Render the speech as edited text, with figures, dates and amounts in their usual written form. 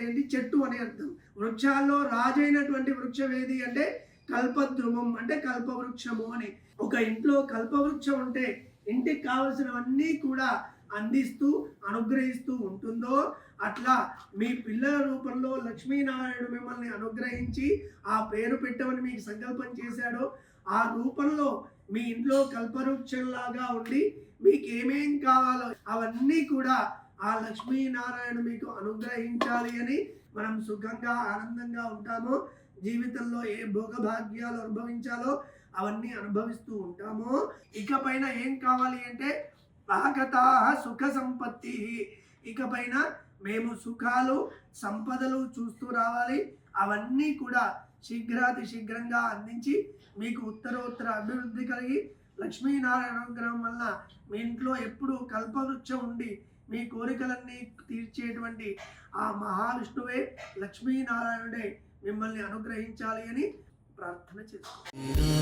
ఏంటి? చెట్టు అని అర్థం. వృక్షాల్లో రాజైనటువంటి వృక్షవేది అంటే కల్పద్రుమం అంటే కల్పవృక్షము అని. ఒక ఇంట్లో కల్పవృక్షం ఉంటే ఇంటికి కావలసినవన్నీ కూడా అందిస్తూ అనుగ్రహిస్తూ ఉంటుందో, అట్లా మీ పిల్లల రూపంలో లక్ష్మీనారాయణుడు మిమ్మల్ని అనుగ్రహించి ఆ పేరు పెట్టమని మీకు సంకల్పం చేశాడో ఆ రూపంలో మీ ఇంట్లో కల్పవృక్షంలాగా ఉండి మీకు ఏమేం కావాలో అవన్నీ కూడా ఆ లక్ష్మీనారాయణ మీకు అనుగ్రహించాలి అని మనం సుఖంగా ఆనందంగా ఉంటామో, జీవితంలో ఏ భోగభాగ్యాలు అనుభవించాలో అవన్నీ అనుభవిస్తూ ఉంటామో, ఇకపైన ఏం కావాలి అంటే ఆగతా సుఖ సంపత్తి, ఇకపైన మేము సుఖాలు సంపదలు చూస్తూ రావాలి. అవన్నీ కూడా శీఘ్రాతి శీఘ్రంగా అందించి మీకు ఉత్తరోత్తర అభివృద్ధి కలిగి లక్ష్మీనారాయణ అనుగ్రహం వల్ల మీ ఇంట్లో ఎప్పుడు కల్పవృక్షం ఉండి మీ కోరికలన్నీ తీర్చేటువంటి ఆ మహావిష్ణువే లక్ష్మీనారాయణుడే మిమ్మల్ని అనుగ్రహించాలి అని ప్రార్థన చేసుకోండి.